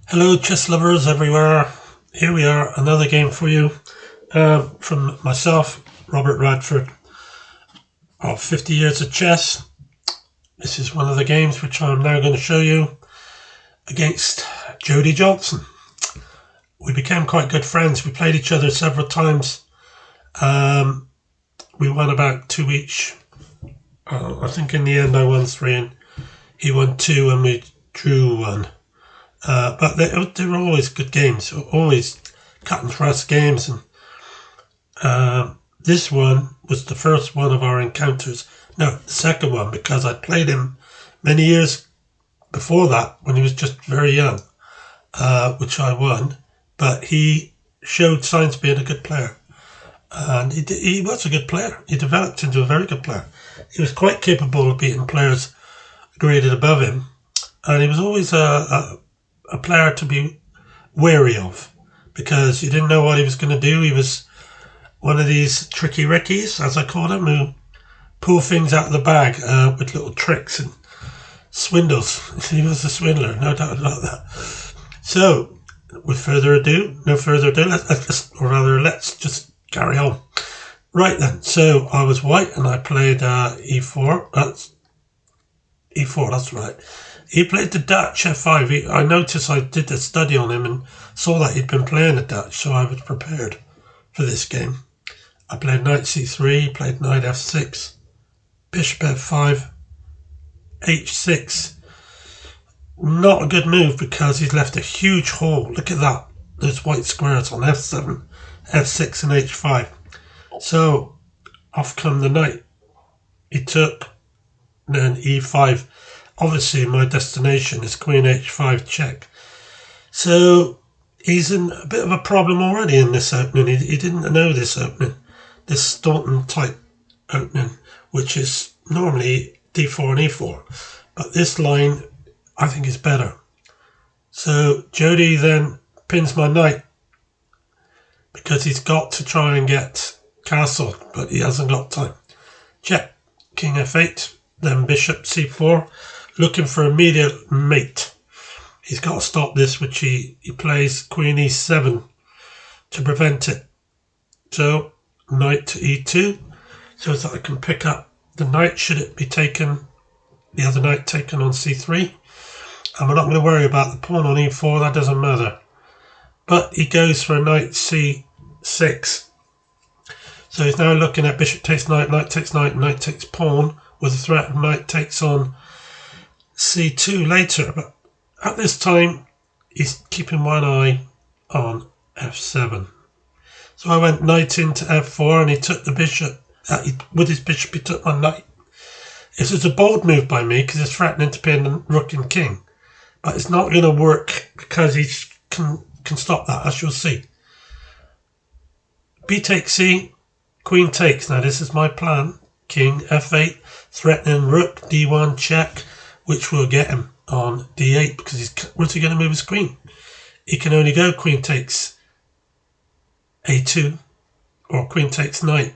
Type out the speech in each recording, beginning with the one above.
Hello, chess lovers everywhere. Here we are, another game for you from myself, Robert Radford, of 50 Years of Chess. This is one of the games which I'm now going to show you against Jody Johnson. We became quite good friends. We played each other several times. We won about two each. I think in the end I won three and he won two and we drew one. But they were always good games, always cut and thrust games. And this one was the first one of our encounters. No, the second one, because I played him many years before that when he was just very young, which I won. But he showed signs of being a good player. And he was a good player. He developed into a very good player. He was quite capable of beating players graded above him. And he was always a player to be wary of because you didn't know what he was going to do. He was one of these tricky rickies, as I call him, who pull things out of the bag with little tricks and swindles. He was a swindler, no doubt about that. So, with no further ado, let's just carry on. Right then, so I was white and I played e4. That's e4, that's right. He played the Dutch f5. I noticed I did a study on him and saw that he'd been playing the Dutch, so I was prepared for this game. I played knight c3, he played knight f6, bishop f5, h6. Not a good move because he's left a huge hole. Look at that. Those white squares on f7, f6 and h5. So off come the knight. He took, then e5. Obviously, my destination is queen h5 check. So he's in a bit of a problem already in this opening. He didn't know this opening, this Staunton type opening, which is normally d4 and e4. But this line, I think, is better. So Jody then pins my knight because he's got to try and get castle, but he hasn't got time. Check, king f8, then bishop c4. Looking for immediate mate. He's got to stop this, which he plays queen e7 to prevent it. So knight to e2, so that I can pick up the knight should it be taken, the other knight taken on c3. And we're not going to worry about the pawn on e4, that doesn't matter. But he goes for a knight c6. So he's now looking at bishop takes knight, knight takes pawn, with the threat of knight takes on c2 later, but at this time he's keeping one eye on f7. So I went knight into f4 and he took the bishop. With his bishop he took my knight. This is a bold move by me because it's threatening to pin the rook and king, but it's not going to work because he can stop that, as you'll see. B takes c, queen takes. Now this is my plan. King f8, threatening rook d1 check, which will get him on d8 because where's he going to move his queen? He can only go queen takes a2 or queen takes knight,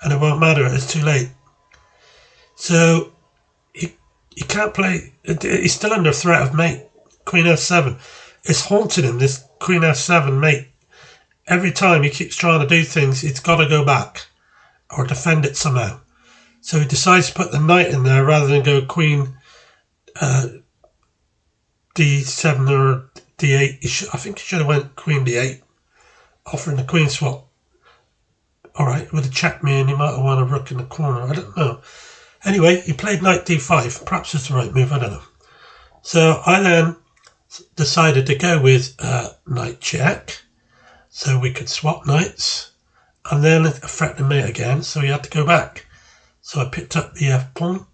and it won't matter, it's too late. So he can't play. He's still under threat of mate. Queen f7. It's haunting him, this queen f7 mate. Every time he keeps trying to do things, he's got to go back or defend it somehow. So he decides to put the knight in there rather than go queen d7 or d8. I think he should have went queen d8, offering the queen swap. Alright, it would have checked me and he might have won a rook in the corner, I don't know. Anyway, he played knight d5. Perhaps it's the right move, I don't know. So I then decided to go with knight check, so we could swap knights, and then threaten mate again, so he had to go back. So I picked up the f pawn.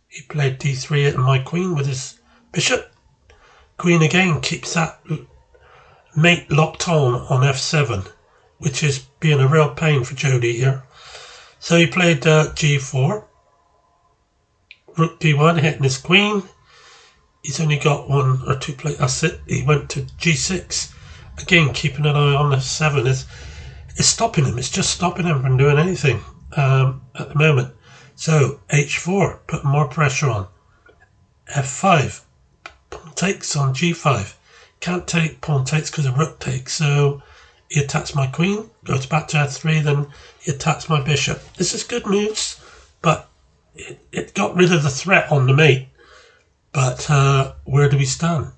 He played d3 and my queen with his bishop. Queen again keeps that mate locked on f7, which is being a real pain for Jody here. So he played g4. Rook d1, hitting his queen. He's only got one or two plays. That's it. He went to g6. Again, keeping an eye on f7. It's stopping him. It's just stopping him from doing anything at the moment. So h4, putting more pressure on. f5, takes on g5. Can't take pawn takes because of rook takes, so he attacks my queen, goes back to f3, then he attacks my bishop. This is good moves, but it got rid of the threat on the mate. But where do we stand?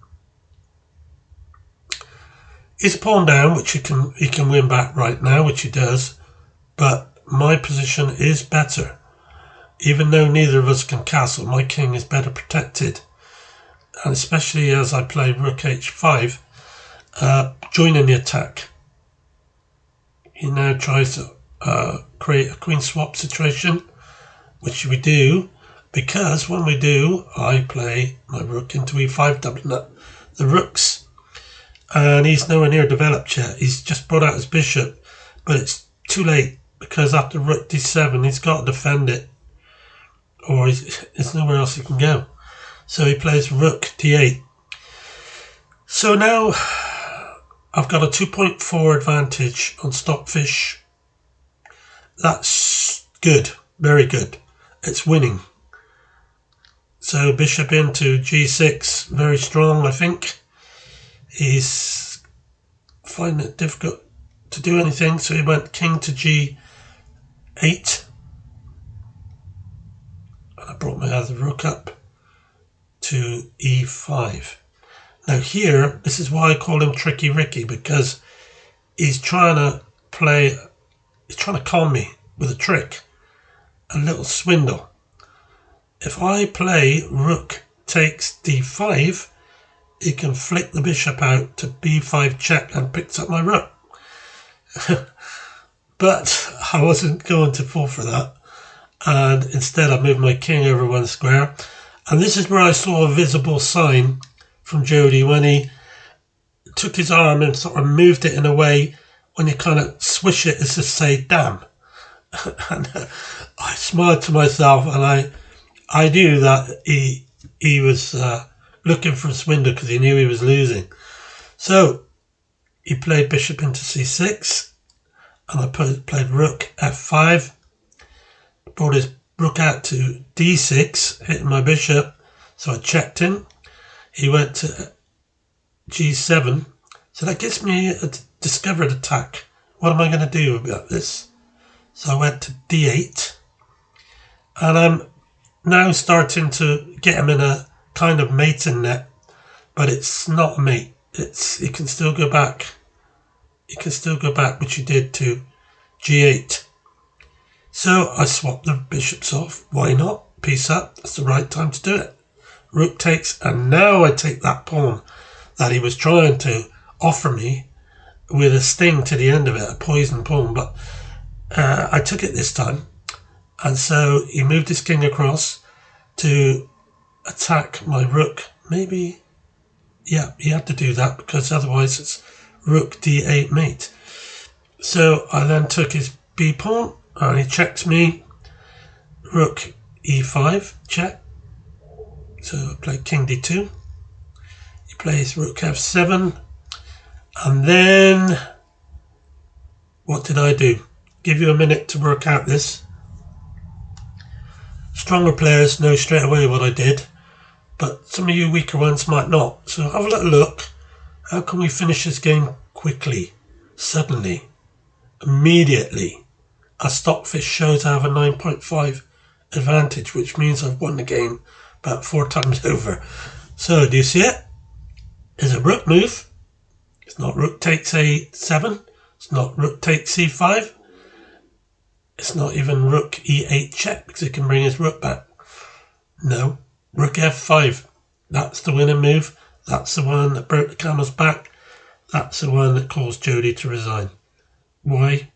He's a pawn down, which he can win back right now, which he does. But my position is better. Even though neither of us can castle, my king is better protected. And especially as I play rook h5, joining the attack. He now tries to create a queen swap situation, which we do, because when we do, I play my rook into e5, doubling up the rooks. And he's nowhere near developed yet. He's just brought out his bishop, but it's too late, because after rook d7, he's got to defend it, or there's nowhere else he can go. So he plays rook d8. So now I've got a 2.4 advantage on Stockfish. That's good, very good. It's winning. So bishop into g6, very strong, I think. He's finding it difficult to do anything, so he went king to g8. And I brought my other rook up to e5. Now here, this is why I call him Tricky Ricky, because he's trying to con me with a trick, a little swindle. If I play rook takes d5, he can flick the bishop out to b5 check and picks up my rook. But I wasn't going to fall for that, and instead I moved my king over one square. And this is where I saw a visible sign from Jody when he took his arm and sort of moved it in a way when you kind of swish it as to say damn. And I smiled to myself, and I knew that he was looking for a swindle because he knew he was losing. So he played bishop into c6, and I played rook f5, brought his rook out to d6, hitting my bishop, so I checked him. He went to g7, so that gives me a discovered attack. What am I going to do about this? So I went to d8, and I'm now starting to get him in a kind of mating net, but it's not a mate. He can still go back. He can still go back, which he did to g8. So I swapped the bishops off. Why not? Piece up. That's the right time to do it. Rook takes, and now I take that pawn that he was trying to offer me with a sting to the end of it, a poison pawn, but I took it this time. And so he moved his king across to attack my rook. Maybe, yeah, he had to do that because otherwise it's rook d8 mate. So I then took his b pawn and he checks me. Rook e5 check. So I played king d2. He plays rook f7, and then what did I do? Give you a minute to work out this. Stronger players know straight away what I did, but some of you weaker ones might not. So have a little look. How can we finish this game quickly, suddenly, immediately? As Stockfish shows, I have a 9.5 advantage, which means I've won the game about 4 times over. So do you see it? It's a rook move. It's not rook takes a7. It's not rook takes c5. It's not even rook e8 check because he can bring his rook back. No, rook f5. That's the winning move. That's the one that broke the camel's back. That's the one that caused Jody to resign. Why?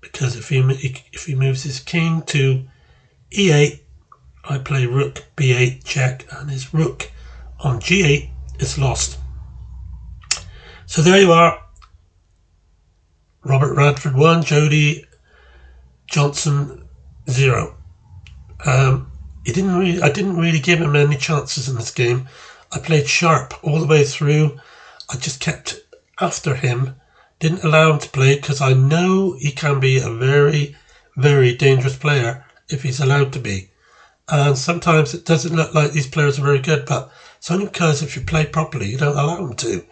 Because if he moves his king to e8, I play rook b8 check, and his rook on g8 is lost. So there you are. Robert Radford 1, Jody Johnson 0. I didn't really give him any chances in this game. I played sharp all the way through. I just kept after him, didn't allow him to play because I know he can be a very, very dangerous player if he's allowed to be. And sometimes it doesn't look like these players are very good, but it's only because if you play properly, you don't allow them to.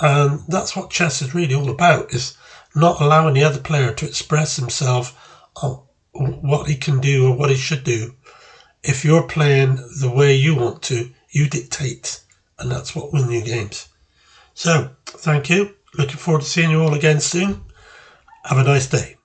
And that's what chess is really all about, is not allowing the other player to express himself on what he can do or what he should do. If you're playing the way you want to, you dictate, and that's what wins you games. So, thank you. Looking forward to seeing you all again soon. Have a nice day.